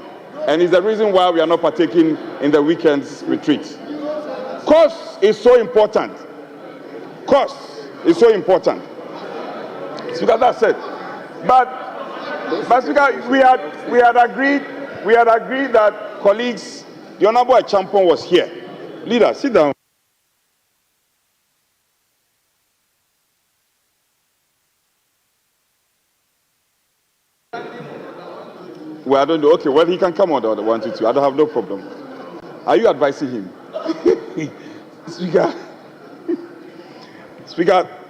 And it's the reason why we are not partaking in the weekend's retreat. Cost is so important. Cost is so important. Speaker, that's it. But Speaker, we had agreed that colleagues The Honorable Achampong was here. Leader, sit down. Well, I don't know. Okay, well, he can come on the 1 to 2. I don't have no problem. Are you advising him? Speaker,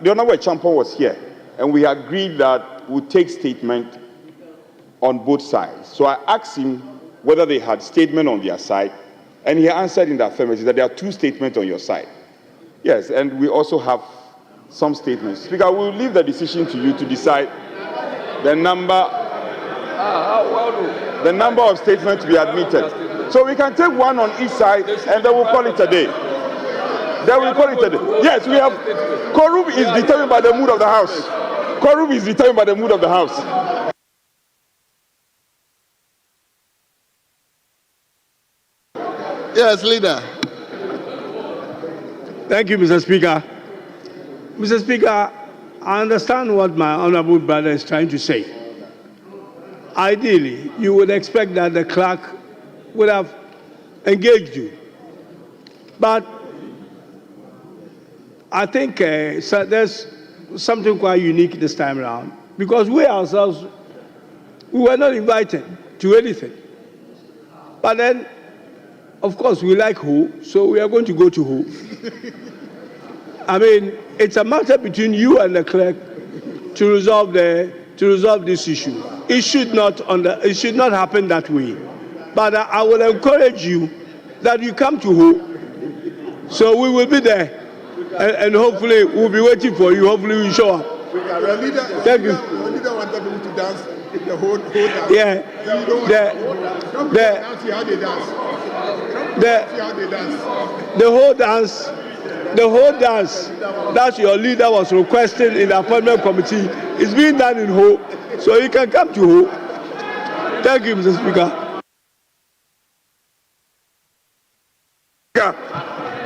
the Honorable Achampong was here, and we agreed that we'll take statement on both sides. So I asked him whether they had statement on their side, and he answered in the affirmative that there are 2 statements on your side. Yes, and we also have some statements. Speaker, we'll leave the decision to you to decide the number of statements to be admitted. So we can take one on each side, and then we'll call it a day. Yes, we have. Quorum is determined by the mood of the House. Quorum is determined by the mood of the House. Yes, Leader. Thank you, Mr. Speaker. Mr. Speaker, I understand what my honorable brother is trying to say. Ideally, you would expect that the clerk would have engaged you. But I think there's something quite unique this time around, because we ourselves, we were not invited to anything. But then, of course, we like Ho, so we are going to go to Ho. I mean, it's a matter between you and the clerk to resolve this issue. It should not happen that way. But I will encourage you that you come to Ho. So we will be there, and hopefully we'll be waiting for you. Hopefully we show up. Thank you. The leader wanted people to dance the whole dance. Yeah. The whole dance that your leader was requesting in the appointment committee is being done in Ho, so you can come to Ho. Thank you, Mr. Speaker.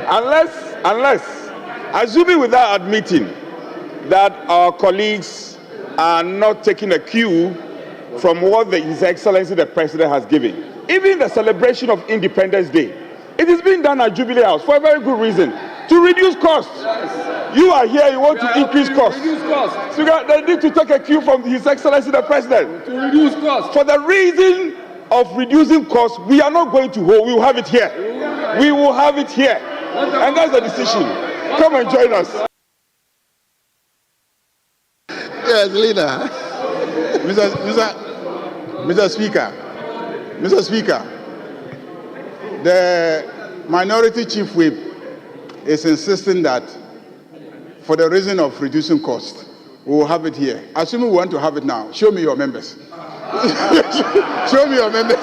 Unless, assuming without admitting that our colleagues are not taking a cue from what His Excellency the President has given, even the celebration of Independence Day, it is being done at Jubilee House for a very good reason, to reduce costs. Yes. You are here, you want to increase costs. So they need to take a cue from His Excellency the President. To reduce costs. For the reason of reducing costs, we are not going to hold, we will have it here. We will have it here. And that's the decision. Come and join us. Yes, Leader. Mr. Speaker, the Minority Chief Whip is insisting that for the reason of reducing cost, we will have it here. Assuming we want to have it now, show me your members. Show me your members.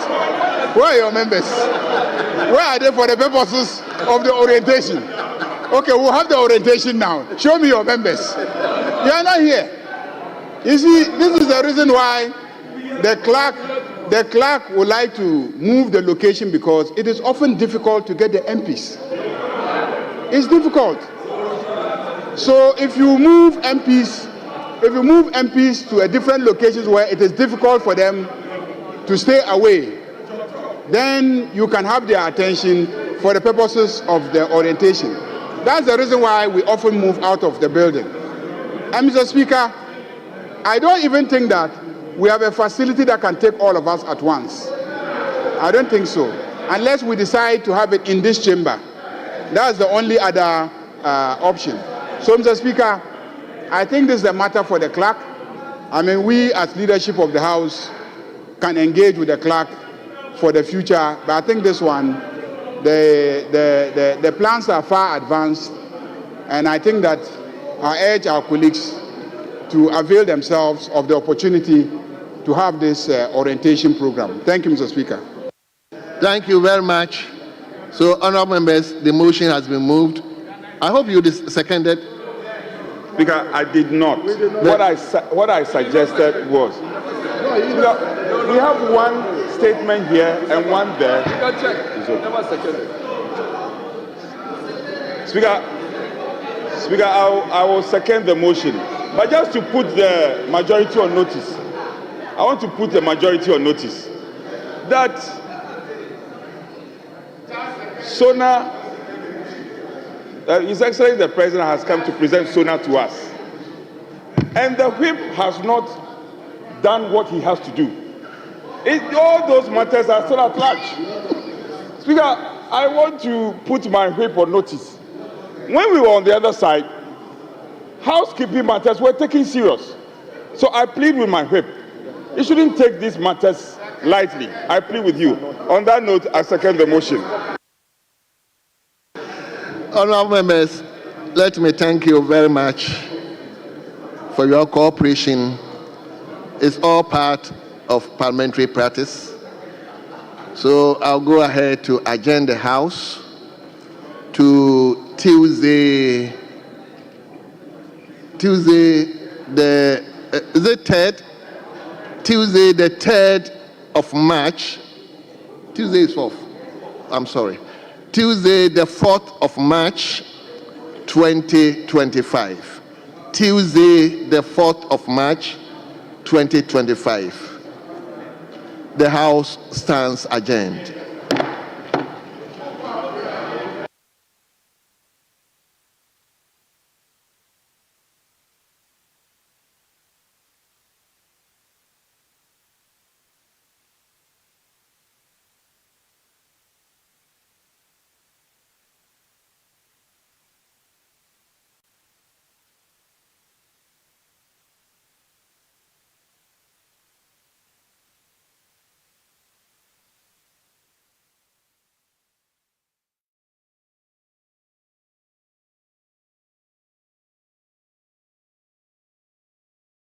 Where are your members? Where are they for the purposes of the orientation? Okay, we'll have the orientation now. Show me your members. You are not here. You see, this is the reason why the clerk would like to move the location, because it is often difficult to get the MPs. It's difficult. So if you move MPs to a different locations where it is difficult for them to stay away, then you can have their attention for the purposes of the orientation. That's the reason why we often move out of the building. And Mr. Speaker, I don't even think that we have a facility that can take all of us at once. I don't think so. Unless we decide to have it in this chamber. That's the only other option. So, Mr. Speaker, I think this is a matter for the clerk. I mean, we as leadership of the House can engage with the clerk for the future. But I think this one, the plans are far advanced. And I think that I urge our colleagues to avail themselves of the opportunity to have this orientation program. Thank you, Mr. Speaker. Thank you very much. So, honorable members, the motion has been moved. I hope you seconded. Speaker, I did not. What I suggested was, we have one statement here and one there. Speaker, I will second the motion. But just to put the majority on notice, I want to put the majority on notice that SONA, His Excellency the President has come to present SONA to us. And the whip has not done what he has to do. All those matters are still at large. Speaker, I want to put my whip on notice. When we were on the other side, housekeeping matters were taken serious. So I plead with my whip. You shouldn't take these matters lightly. I plead with you. On that note, I second the motion. Honorable members, let me thank you very much for your cooperation. It's all part of parliamentary practice. So I'll go ahead to adjourn the House to Tuesday the 3rd? Tuesday the 3rd of March. Tuesday is 4th. I'm sorry. Tuesday the 4th of March 2025. Tuesday the 4th of March 2025. The House stands adjourned.